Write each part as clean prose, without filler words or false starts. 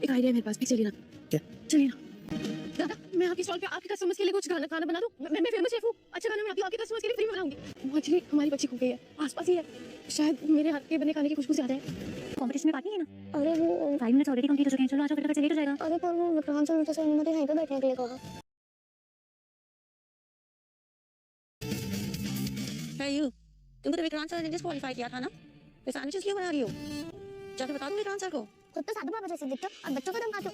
एक आइडिया है मेरे पास, भी चलिए ना। क्या? चलिए ना। दादा, मैं आपके स्टॉल पे आपके कस्टमर्स के लिए कुछ खाना बना दूं। मैं फेमस शेफ हूँ, अच्छा खाना मैं आपके कस्टमर्स के लिए फ्री में बनाऊंगी। वो एक्चुअली हमारी बच्ची खो गई है, आसपास ही है, शायद मेरे हाथ के बने खाने की खुशबू से आता है। कॉम्पिटिशन में पार्ट नहीं लेना? अरे वो 5 मिनट्स ऑलरेडी कंप्लीट हो चुके हैं, चलो आ जाओ फटाफट से, लेट हो जाएगा। अरे पर वो विक्रांत सर मुझसे यहीं पे बैठने के लिए कहा। है यू, तुमको तो विक्रांत सर ने डिस्क्वालीफाई किया था ना, फिर सैंडविचेस क्यों बना रही हो? जाके बता दो विक्रांत सर को। खुद तो साधु बाबा जैसे दिखते हो और बच्चों को दम खाते हो।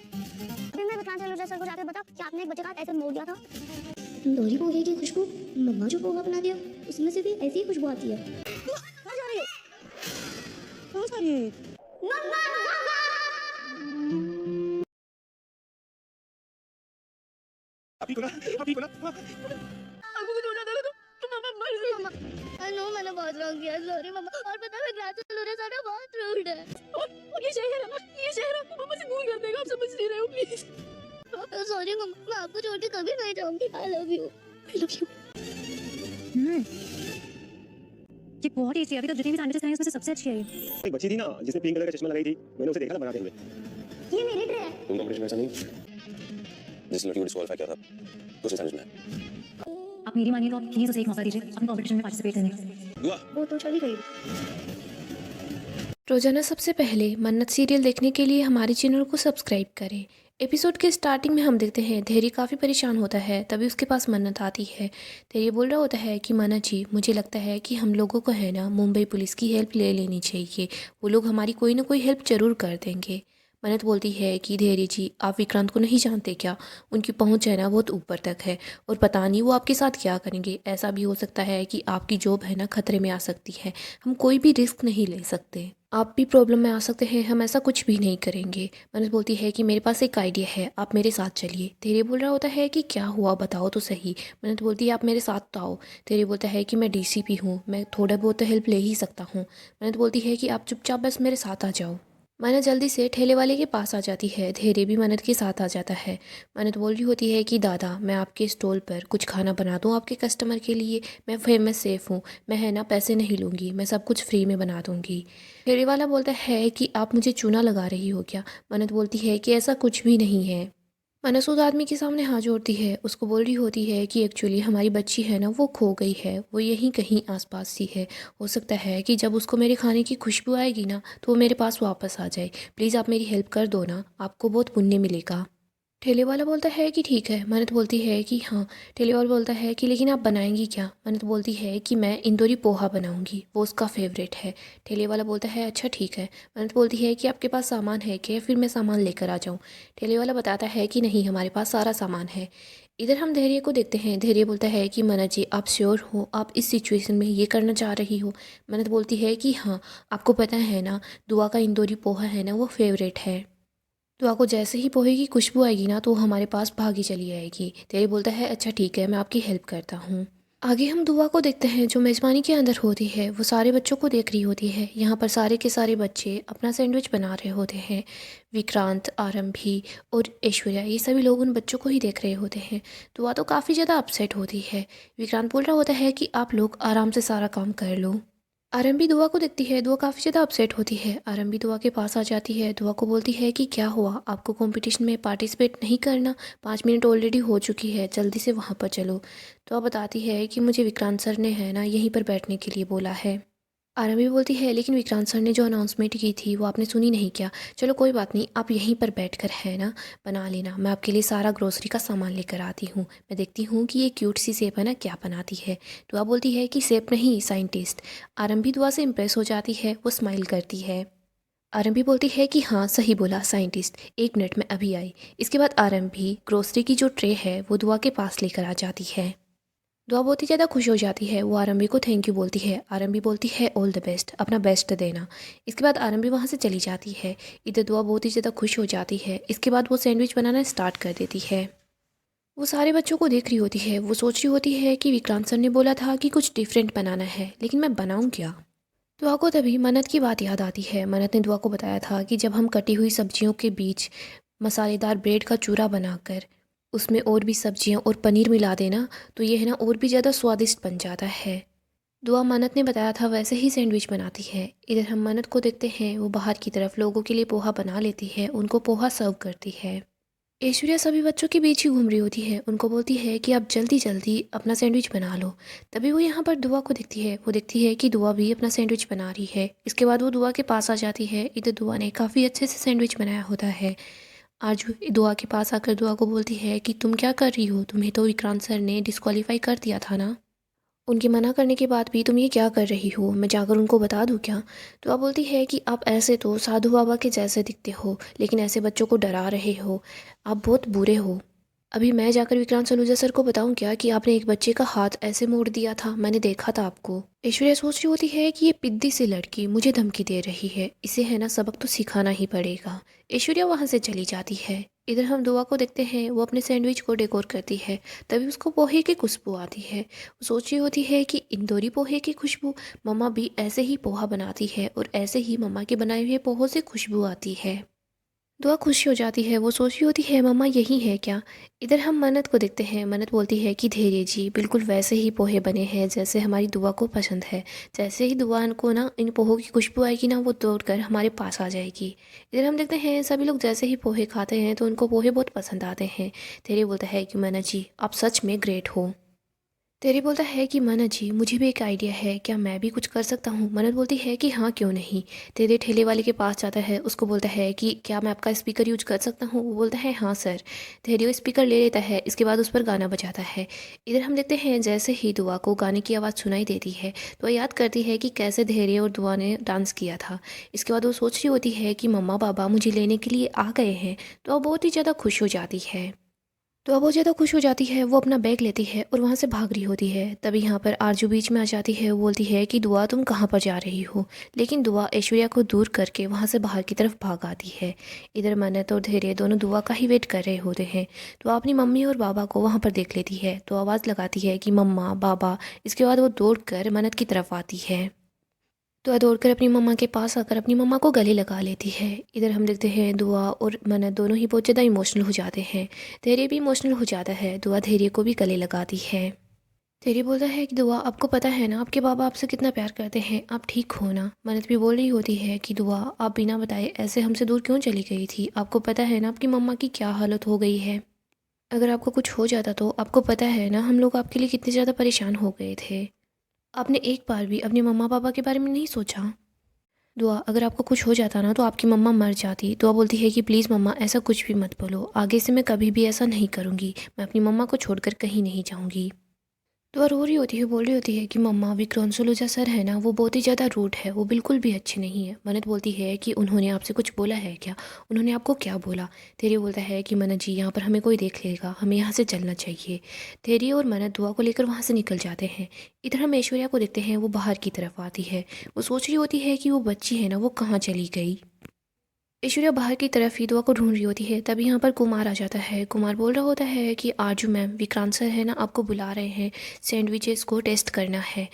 अभी मैं विक्रांत सर को जाकर बता कि आपने एक बच्चे का हाथ ऐसे मोड़ दिया था। तंदूरी पोहे की खुशबू, मम्मा जो पोहा बना दिया उसमें से भी ऐसी ही खुशबू आती है। कहाँ जा रही हो? कहाँ जा रही है? अभी को ना आपको कुछ हो जाता है तो मम्मा मर गई। मम्मा आई नो मैंने बहुत रॉन्ग किया, सॉरी मम्मा। और पता है विक्रांत सर ना बहुत रूड है। और ये शहर है ना, ये शहर आपको मम्मा से दूर कर देगा, आप समझ नहीं रहे हो प्लीज। सॉरी मम्मा, मैं आपको छोड़ के कभी नहीं जाऊंगी। I love you. I love you. ये बहुत टेस्टी है, अभी तक जितने भी सैंडविचेस खाए उसमें से सबसे अच्छी है ये। एक बच्ची थी ना जिसने पिंक कलर का चश्मा लगाई थी, मैंने उसे देखा था बनाते हुए। ये मेरी ट्रे है। तुम कंपटीशन में ऐसा नहीं, जिस लड़की को डिस्क्वालीफाई किया था उसे सैंडविच में। आप मेरी मानिए तो आप प्लीज उसे एक मौका दीजिए अपने कॉम्पिटिशन में पार्टिसिपेट करने का। दुआ वो तो चली गई। रोजाना सबसे पहले मन्नत सीरियल देखने के लिए हमारे चैनल को सब्सक्राइब करें। एपिसोड के स्टार्टिंग में हम देखते हैं धैर्य काफ़ी परेशान होता है, तभी उसके पास मन्नत आती है। धैर्य बोल रहा होता है कि मन्नत जी, मुझे लगता है कि हम लोगों को है ना मुंबई पुलिस की हेल्प ले लेनी चाहिए, वो लोग हमारी कोई ना कोई हेल्प ज़रूर कर देंगे। मन्नत बोलती है कि धैर्य जी, आप विक्रांत को नहीं जानते क्या, उनकी पहुंच है ना बहुत ऊपर तक है और पता नहीं वो आपके साथ क्या करेंगे। ऐसा भी हो सकता है कि आपकी जॉब है ना खतरे में आ सकती है, हम कोई भी रिस्क नहीं ले सकते, आप भी प्रॉब्लम में आ सकते हैं, हम ऐसा कुछ भी नहीं करेंगे। मन्नत बोलती है कि मेरे पास एक आइडिया है, आप मेरे साथ चलिए। धैर्य बोल रहा होता है कि क्या हुआ बताओ तो सही। मन्नत बोलती है आप मेरे साथ तो आओ। धैर्य बोलता है कि मैं डीसीपी हूँ, मैं थोड़ा बहुत तो हेल्प ले ही सकता हूँ। मन्नत बोलती है कि आप चुपचाप बस मेरे साथ आ जाओ। मन्नत जल्दी से ठेले वाले के पास आ जाती है, धैर्य भी मन्नत के साथ आ जाता है। मन्नत बोल रही होती है कि दादा, मैं आपके स्टॉल पर कुछ खाना बना दूँ आपके कस्टमर के लिए, मैं फेमस शेफ़ हूँ, मैं है ना पैसे नहीं लूँगी, मैं सब कुछ फ्री में बना दूँगी। ठेले वाला बोलता है कि आप मुझे चूना लगा रही हो क्या। मन्नत बोलती है कि ऐसा कुछ भी नहीं है। मन्नत उस आदमी के सामने हाथ जोड़ती है, उसको बोल रही होती है कि एक्चुअली हमारी बच्ची है ना वो खो गई है, वो यहीं कहीं आसपास सी है, हो सकता है कि जब उसको मेरे खाने की खुशबू आएगी ना तो वो मेरे पास वापस आ जाए, प्लीज़ आप मेरी हेल्प कर दो ना, आपको बहुत पुण्य मिलेगा। ठेले वाला बोलता है कि ठीक है। मन्नत बोलती है कि हाँ। ठेले वाला बोलता है कि लेकिन आप बनाएंगी क्या। मन्नत बोलती है कि मैं इंदौरी पोहा बनाऊंगी, वो उसका फेवरेट है। ठेले वाला बोलता है अच्छा ठीक है। मन्नत बोलती है कि आपके पास सामान है क्या, फिर मैं सामान लेकर आ जाऊँ। ठेले वाला बताता है कि नहीं, हमारे पास सारा सामान है। इधर हम धैर्य को देखते हैं, धैर्य बोलता है कि मन्नत जी, आप श्योर हो आप इस सिचुएशन में ये करना चाह रही हो। मन्नत बोलती है कि हाँ, आपको पता है ना दुआ का इंदौरी पोहा है ना वो फेवरेट है, तो आपको जैसे ही पोहे की खुशबू आएगी ना तो वो हमारे पास भागी चली आएगी। तेरे बोलता है अच्छा ठीक है, मैं आपकी हेल्प करता हूँ। आगे हम दुआ को देखते हैं जो मेज़बानी के अंदर होती है, वो सारे बच्चों को देख रही होती है। यहाँ पर सारे के सारे बच्चे अपना सैंडविच बना रहे होते हैं। विक्रांत, आरंभी और ऐश्वर्या, ये सभी लोग उन बच्चों को ही देख रहे होते हैं। दुआ तो काफ़ी ज़्यादा अपसेट होती है। विक्रांत बोल रहा होता है कि आप लोग आराम से सारा काम कर लो। आरंभी दुआ को देखती है, दुआ काफ़ी ज़्यादा अपसेट होती है। आरंभी दुआ के पास आ जाती है, दुआ को बोलती है कि क्या हुआ, आपको कंपटीशन में पार्टिसिपेट नहीं करना, 5 मिनट ऑलरेडी हो चुकी है, जल्दी से वहाँ पर चलो। दुआ बताती है कि मुझे विक्रांत सर ने है ना यहीं पर बैठने के लिए बोला है। आरंभी बोलती है लेकिन विक्रांत सर ने जो अनाउंसमेंट की थी वो आपने सुनी नहीं क्या। चलो कोई बात नहीं, आप यहीं पर बैठकर है ना बना लेना, मैं आपके लिए सारा ग्रोसरी का सामान लेकर आती हूँ, मैं देखती हूँ कि ये क्यूट सी सेब है ना क्या बनाती है। दुआ बोलती है कि सेब नहीं, साइंटिस्ट। आरंभी दुआ से इम्प्रेस हो जाती है, वो स्माइल करती है। आरंभी बोलती है कि हाँ सही बोला साइंटिस्ट, 1 मिनट में अभी आई। इसके बाद आरंभी ग्रोसरी की जो ट्रे है वो दुआ के पास लेकर आ जाती है। दुआ बहुत ही ज़्यादा खुश हो जाती है, वो आरंभी को थैंक यू बोलती है। आरंभी बोलती है ऑल द बेस्ट, अपना बेस्ट देना। इसके बाद आरंभी वहाँ से चली जाती है। इधर दुआ बहुत ही ज़्यादा खुश हो जाती है। इसके बाद वो सैंडविच बनाना स्टार्ट कर देती है। वो सारे बच्चों को देख रही होती है, वो सोच रही होती है कि विक्रांत सर ने बोला था कि कुछ डिफरेंट बनाना है, लेकिन मैं बनाऊँ क्या। दुआ को तभी मन्नत की बात याद आती है। मन्नत ने दुआ को बताया था कि जब हम कटी हुई सब्जियों के बीच मसालेदार ब्रेड का चूरा बनाकर उसमें और भी सब्जियां और पनीर मिला देना तो ये है ना और भी ज़्यादा स्वादिष्ट बन जाता है। दुआ मन्नत ने बताया था वैसे ही सैंडविच बनाती है। इधर हम मन्नत को देखते हैं, वो बाहर की तरफ लोगों के लिए पोहा बना लेती है, उनको पोहा सर्व करती है। ऐश्वर्या सभी बच्चों के बीच ही घूम रही होती है, उनको बोलती है कि आप जल्दी जल्दी अपना सैंडविच बना लो। तभी वो यहाँ पर दुआ को देखती है, वो देखती है कि दुआ भी अपना सैंडविच बना रही है। इसके बाद वो दुआ के पास आ जाती है। इधर दुआ ने काफ़ी अच्छे से सैंडविच बनाया होता है। आरजू दुआ के पास आकर दुआ को बोलती है कि तुम क्या कर रही हो, तुम्हें तो विक्रांत सर ने डिस्क्वालीफाई कर दिया था ना, उनके मना करने के बाद भी तुम ये क्या कर रही हो, मैं जाकर उनको बता दूँ क्या? तो आप बोलती है कि आप ऐसे तो साधु बाबा के जैसे दिखते हो, लेकिन ऐसे बच्चों को डरा रहे हो, आप बहुत बुरे हो। अभी मैं जाकर विक्रांत सलूजा सर को बताऊं क्या कि आपने एक बच्चे का हाथ ऐसे मोड़ दिया था, मैंने देखा था आपको। ऐश्वर्या सोच रही होती है कि ये पिद्दी सी लड़की मुझे धमकी दे रही है, इसे है ना सबक तो सिखाना ही पड़ेगा। ऐश्वर्या वहाँ से चली जाती है। इधर हम दुआ को देखते हैं, वो अपने सैंडविच को डेकोर करती है। तभी उसको पोहे की खुशबू आती है। वो सोच रही होती है कि इंदौरी पोहे की खुशबू, मम्मा भी ऐसे ही पोहा बनाती है और ऐसे ही मम्मा के बनाए हुए पोहों से खुशबू आती है। दुआ खुशी हो जाती है, वो सोच रही होती है मम्मा यही है क्या। इधर हम मन्नत को देखते हैं। मन्नत बोलती है कि धैर्य जी बिल्कुल वैसे ही पोहे बने हैं जैसे हमारी दुआ को पसंद है। जैसे ही दुआ को ना इन पोहों की खुशबू आएगी ना, वो दौड़कर हमारे पास आ जाएगी। इधर हम देखते हैं सभी लोग जैसे ही पोहे खाते हैं तो उनको पोहे बहुत पसंद आते हैं। धैर्य बोलता है कि मन्नत जी आप सच में ग्रेट हो। तेरी बोलता है कि मन्नत जी मुझे भी एक आइडिया है, क्या मैं भी कुछ कर सकता हूँ? मन्नत बोलती है कि हाँ क्यों नहीं। तेरे ठेले वाले के पास जाता है, उसको बोलता है कि क्या मैं आपका स्पीकर यूज कर सकता हूँ? वो बोलता है हाँ सर। धैर्य स्पीकर ले लेता है, इसके बाद उस पर गाना बजाता है। इधर हम देखते हैं जैसे ही दुआ को गाने की आवाज़ सुनाई देती है तो वह याद करती है कि कैसे धैर्य और दुआ ने डांस किया था। इसके बाद वो सोच रही होती है कि मम्मा पापा मुझे लेने के लिए आ गए हैं, तो वह बहुत ही ज़्यादा खुश हो जाती है। तो अब वो ज़्यादा खुश हो जाती है, वो अपना बैग लेती है और वहाँ से भाग रही होती है। तभी यहाँ पर आरजू बीच में आ जाती है, वो बोलती है कि दुआ तुम कहाँ पर जा रही हो? लेकिन दुआ ऐश्वर्या को दूर करके वहाँ से बाहर की तरफ भाग आती है। इधर मन्नत और धैर्य दोनों दुआ का ही वेट कर रहे होते हैं। तो अपनी मम्मी और बाबा को वहाँ पर देख लेती है, तो आवाज़ लगाती है कि मम्मा बाबा। इसके बाद वो दौड़ कर मन्नत की तरफ आती है। दुआ दौड़कर अपनी मम्मा के पास आकर अपनी मम्मा को गले लगा लेती है। इधर हम देखते हैं दुआ और मन्नत दोनों ही बहुत ज़्यादा इमोशनल हो जाते हैं। धैर्य भी इमोशनल हो जाता है, दुआ धैर्य को भी गले लगाती है। धैर्य बोलता है कि दुआ आपको पता है ना आपके बाबा आपसे कितना प्यार करते हैं, आप ठीक हो ना? मन्नत भी बोल रही होती है कि दुआ आप बिना बताए ऐसे हमसे दूर क्यों चली गई थी? आपको पता है ना आपकी मम्मा की क्या हालत हो गई है? अगर आपको कुछ हो जाता तो आपको पता है ना हम लोग आपके लिए कितने ज़्यादा परेशान हो गए थे। आपने एक बार भी अपने मम्मा पापा के बारे में नहीं सोचा? दुआ अगर आपको कुछ हो जाता ना तो आपकी मम्मा मर जाती। दुआ बोलती है कि प्लीज़ मम्मा ऐसा कुछ भी मत बोलो, आगे से मैं कभी भी ऐसा नहीं करूँगी, मैं अपनी मम्मा को छोड़कर कहीं नहीं जाऊँगी। दुआ रो रही होती है, बोल रही होती है कि मम्मा विक्रांत सलूजा सर है ना वो बहुत ही ज़्यादा रूड है, वो बिल्कुल भी अच्छे नहीं है। मन्नत बोलती है कि उन्होंने आपसे कुछ बोला है क्या? उन्होंने आपको क्या बोला? धैर्य बोलता है कि मन्नत जी यहाँ पर हमें कोई देख लेगा, हमें यहाँ से चलना चाहिए। धैर्य और मन्नत दुआ को लेकर वहाँ से निकल जाते हैं। इधर हम ऐश्वर्या को देखते हैं, वो बाहर की तरफ आती है। वो सोच रही होती है कि वो बच्ची है ना वो कहाँ चली गई। ऐश्वर्या बाहर की तरफ ही दुआ को ढूंढ रही होती है। तभी यहाँ पर कुमार आ जाता है। कुमार बोल रहा होता है कि आरजू मैम विक्रांत सर है ना आपको बुला रहे हैं, सैंडविचेस को टेस्ट करना है।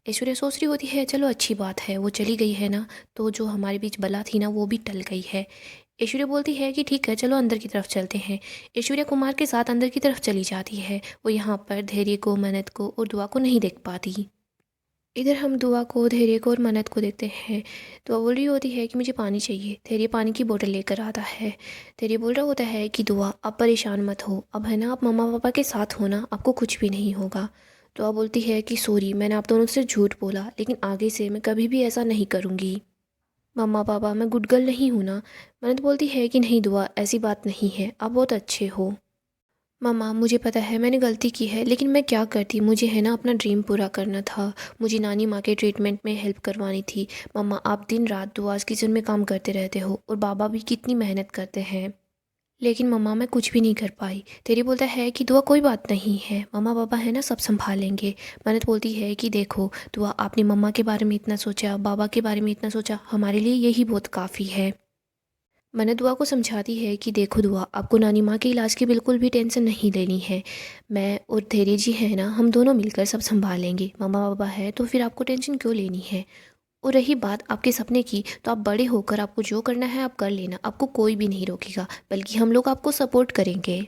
ऐश्वर्या सोच रही होती है चलो अच्छी बात है, वो चली गई है ना तो जो हमारे बीच बला थी ना वो भी टल गई है। ऐश्वर्या बोलती है कि ठीक है चलो अंदर की तरफ चलते हैं। ऐश्वर्या कुमार के साथ अंदर की तरफ चली जाती है। वो यहाँ पर धैर्य को, मन्नत को और दुआ को नहीं देख पाती। इधर हम दुआ को, धैर्य को और मन्नत को देखते हैं। दुआ बोल रही होती है कि मुझे पानी चाहिए। धैर्य पानी की बोतल लेकर आता है। धैर्य बोल रहा होता है कि दुआ आप परेशान मत हो, अब है ना आप मम्मा पापा के साथ हो ना, आपको कुछ भी नहीं होगा। दुआ बोलती है कि सॉरी मैंने आप दोनों से झूठ बोला, लेकिन आगे से मैं कभी भी ऐसा नहीं करूँगी। मम्मा पापा मैं गुड गर्ल नहीं हूँ ना? मन्नत बोलती है कि नहीं दुआ ऐसी बात नहीं है, आप बहुत अच्छे हो। मम्मा मुझे पता है मैंने गलती की है, लेकिन मैं क्या करती, मुझे है ना अपना ड्रीम पूरा करना था, मुझे नानी माँ के ट्रीटमेंट में हेल्प करवानी थी। मम्मा आप दिन रात दुआस किचन में काम करते रहते हो और बाबा भी कितनी मेहनत करते हैं, लेकिन मम्मा मैं कुछ भी नहीं कर पाई। तेरी बोलता है कि दुआ कोई बात नहीं है, मम्मा पापा है ना सब संभालेंगे। मन्नत बोलती है कि देखो दुआ आपने मम्मा के बारे में इतना सोचा, बाबा के बारे में इतना सोचा, हमारे लिए यही बहुत काफ़ी है। मन्नत दुआ को समझाती है कि देखो दुआ आपको नानी माँ के इलाज की बिल्कुल भी टेंशन नहीं लेनी है, मैं और धैर्य जी है ना हम दोनों मिलकर सब संभालेंगे। मम्मा पापा है तो फिर आपको टेंशन क्यों लेनी है? और रही बात आपके सपने की, तो आप बड़े होकर आपको जो करना है आप कर लेना, आपको कोई भी नहीं रोकेगा, बल्कि हम लोग आपको सपोर्ट करेंगे।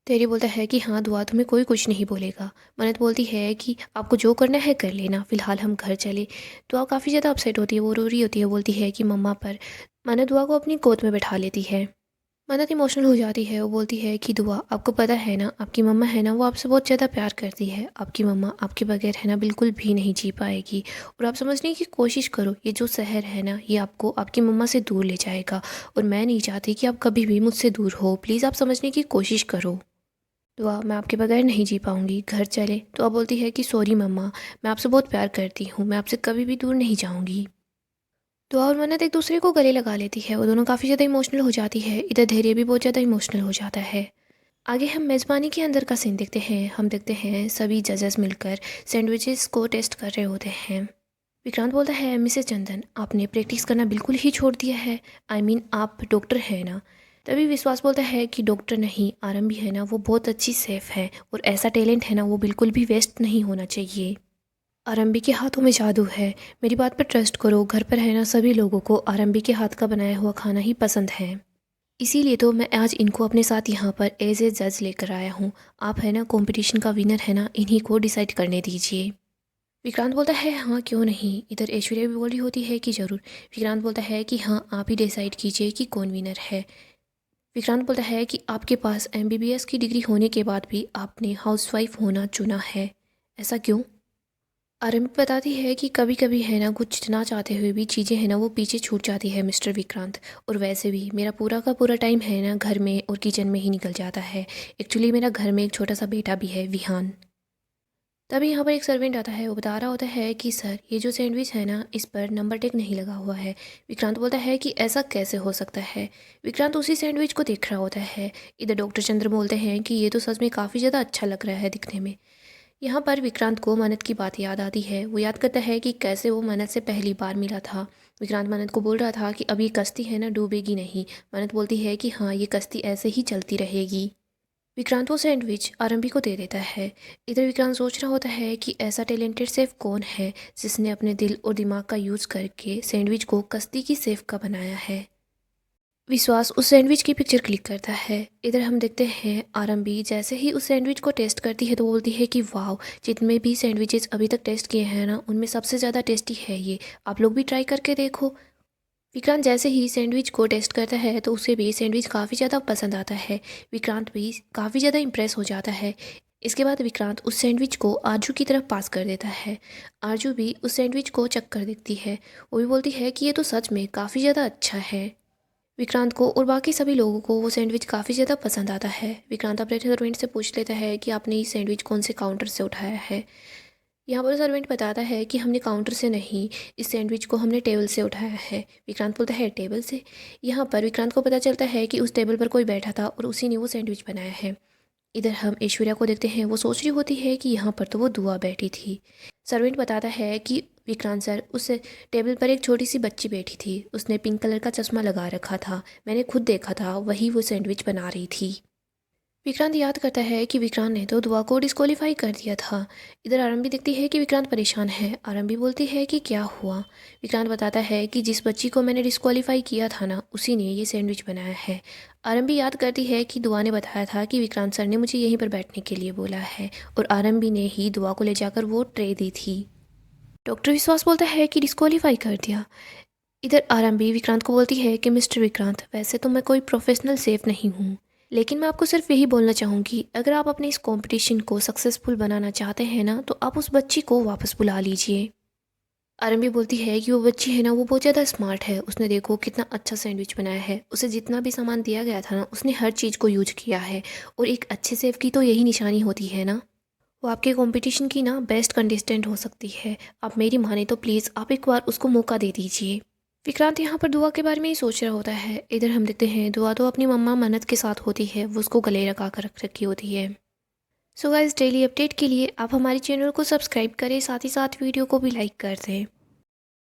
तेरी बोलता है कि हाँ दुआ तुम्हें कोई कुछ नहीं बोलेगा। मन्नत बोलती है कि आपको जो करना है कर लेना, फ़िलहाल हम घर चले। दुआ काफ़ी ज़्यादा अपसेट होती है, वो रो रही होती है, बोलती है कि मम्मा पर। मन्नत दुआ को अपनी गोद में बैठा लेती है। मन्नत इमोशनल हो जाती है, वो बोलती है कि दुआ आपको पता है ना, आपकी मम्मा है ना वो आपसे बहुत ज़्यादा प्यार करती है। आपकी मम्मा आपके बगैर है ना बिल्कुल भी नहीं जी पाएगी। और आप समझने की कोशिश करो, ये जो शहर है ना ये आपको आपकी मम्मा से दूर ले जाएगा। और मैं नहीं चाहती कि आप कभी भी मुझसे दूर हो। प्लीज़ आप समझने की कोशिश करो। दुआ मैं आपके बगैर नहीं जी पाऊँगी, घर चले। दुआ बोलती है कि सॉरी मम्मा, मैं आपसे बहुत प्यार करती हूँ, मैं आपसे कभी भी दूर नहीं जाऊँगी। दुआ और मन्नत एक दूसरे को गले लगा लेती है, वो दोनों काफ़ी ज़्यादा इमोशनल हो जाती है। इधर धैर्य भी बहुत ज़्यादा इमोशनल हो जाता है। आगे हम मेज़बानी के अंदर का सीन देखते हैं। हम देखते हैं सभी जजेस मिलकर सैंडविचेस को टेस्ट कर रहे होते हैं। विक्रांत बोलता है मिसेस चंदन आपने प्रैक्टिस करना बिल्कुल ही छोड़ दिया है। आप डॉक्टर हैं ना। तभी विश्वास बोलता है कि डॉक्टर नहीं, आरम भी है ना वो बहुत अच्छी सेफ है और ऐसा टैलेंट है ना वो बिल्कुल भी वेस्ट नहीं होना चाहिए। आरंबी के हाथों में जादू है, मेरी बात पर ट्रस्ट करो। घर पर है ना सभी लोगों को आरंबी के हाथ का बनाया हुआ खाना ही पसंद है। इसीलिए तो मैं आज इनको अपने साथ यहाँ पर एज ए जज लेकर आया हूँ। आप है ना कंपटीशन का विनर है ना, इन्हीं को डिसाइड करने दीजिए। विक्रांत बोलता है हाँ क्यों नहीं। इधर ऐश्वर्या भी बोल रही होती है कि ज़रूर। विक्रांत बोलता है कि हाँ आप ही डिसाइड कीजिए कि कौन विनर है। विक्रांत बोलता है कि आपके पास MBBS की डिग्री होने के बाद भी आपने हाउसवाइफ होना चुना है, ऐसा क्यों? आरंभ बताती है कि कभी कभी है ना कुछ ना चाहते हुए भी चीज़ें हैं ना वो पीछे छूट जाती है मिस्टर विक्रांत। और वैसे भी मेरा पूरा का पूरा टाइम है ना घर में और किचन में ही निकल जाता है। एक्चुअली मेरा घर में एक छोटा सा बेटा भी है, विहान। तभी यहाँ पर एक सर्वेंट आता है, वो बता रहा होता है कि सर ये जो सैंडविच है ना इस पर नंबर टेग नहीं लगा हुआ है। विक्रांत बोलता है कि ऐसा कैसे हो सकता है। विक्रांत उसी सैंडविच को देख रहा होता है। इधर डॉक्टर चंद्र बोलते हैं कि ये तो सच में काफ़ी ज़्यादा अच्छा लग रहा है दिखने में। यहाँ पर विक्रांत को मन्नत की बात याद आती है। वो याद करता है कि कैसे वो मन्नत से पहली बार मिला था। विक्रांत मन्नत को बोल रहा था कि अब ये कश्ती है ना डूबेगी नहीं। मन्नत बोलती है कि हाँ ये कश्ती ऐसे ही चलती रहेगी। विक्रांत वो सैंडविच आरंभी को दे देता है। इधर विक्रांत सोच रहा होता है कि ऐसा टैलेंटेड शेफ कौन है जिसने अपने दिल और दिमाग का यूज़ करके सैंडविच को कश्ती की शेफ का बनाया है। विश्वास उस सैंडविच की पिक्चर क्लिक करता है। इधर हम देखते हैं आरंभी जैसे ही उस सैंडविच को टेस्ट करती है तो बोलती है कि वाह, जितने भी सैंडविचेस अभी तक टेस्ट किए हैं ना उनमें सबसे ज़्यादा टेस्टी है ये, आप लोग भी ट्राई करके देखो। विक्रांत जैसे ही सैंडविच को टेस्ट करता है तो उसे भी सैंडविच काफ़ी ज़्यादा पसंद आता है। विक्रांत भी काफ़ी ज़्यादा इम्प्रेस हो जाता है। इसके बाद विक्रांत उस सैंडविच को आरजू की तरफ पास कर देता है। आरजू भी उस सैंडविच को चख कर देखती है। वो भी बोलती है कि ये तो सच में काफ़ी ज़्यादा अच्छा है। विक्रांत को और बाकी सभी लोगों को वो सैंडविच काफ़ी ज़्यादा पसंद आता है। विक्रांत अपने सर्वेंट से पूछ लेता है कि आपने ये सैंडविच कौन से काउंटर से उठाया है। यहाँ पर सर्वेंट बताता है कि हमने काउंटर से नहीं, इस सैंडविच को हमने टेबल से उठाया है। विक्रांत बोलता है टेबल से। यहाँ पर विक्रांत को पता चलता है कि उस टेबल पर कोई बैठा था और उसी ने वो सैंडविच बनाया है। इधर हम ऐश्वर्या को देखते हैं, वो सोच रही होती है कि यहाँ पर तो वो दुआ बैठी थी। सर्वेंट बताता है कि विक्रांत सर, उस टेबल पर एक छोटी सी बच्ची बैठी थी, उसने पिंक कलर का चश्मा लगा रखा था, मैंने खुद देखा था, वही वो सैंडविच बना रही थी। विक्रांत याद करता है कि विक्रांत ने तो दुआ को डिस्क्वालीफाई कर दिया था। इधर आरंभी देखती है कि विक्रांत परेशान है। आरंभी बोलती है कि क्या हुआ। विक्रांत बताता है कि जिस बच्ची को मैंने डिस्क्वालीफाई किया था ना उसी ने ये सैंडविच बनाया है। आरंभी याद करती है कि दुआ ने बताया था कि विक्रांत सर ने मुझे यहीं पर बैठने के लिए बोला है और आरंभी ने ही दुआ को ले जाकर वो ट्रे दी थी। डॉक्टर विश्वास बोलता है कि डिस्क्वालीफाई कर दिया। इधर आरंभी विक्रांत को बोलती है कि मिस्टर विक्रांत, वैसे तो मैं कोई प्रोफेशनल शेफ नहीं हूँ, लेकिन मैं आपको सिर्फ यही बोलना चाहूँगी, अगर आप अपने इस कंपटीशन को सक्सेसफुल बनाना चाहते हैं ना तो आप उस बच्ची को वापस बुला लीजिए। आरंभी बोलती है कि वो बच्ची है ना वो बहुत ज़्यादा स्मार्ट है, उसने देखो कितना अच्छा सैंडविच बनाया है, उसे जितना भी सामान दिया गया था ना उसने हर चीज़ को यूज किया है और एक अच्छे शेफ की तो यही निशानी होती है ना, वो आपके कंपटीशन की ना बेस्ट कंटेस्टेंट हो सकती है। आप मेरी माने तो प्लीज़ आप एक बार उसको मौका दे दीजिए। विक्रांत यहाँ पर दुआ के बारे में ही सोच रहा होता है। इधर हम देखते हैं दुआ तो अपनी मम्मा मन्नत के साथ होती है, वो उसको गले लगा कर रख रखी होती है। सो गाइस, डेली अपडेट के लिए आप हमारे चैनल को सब्सक्राइब करें, साथ ही साथ वीडियो को भी लाइक कर दें।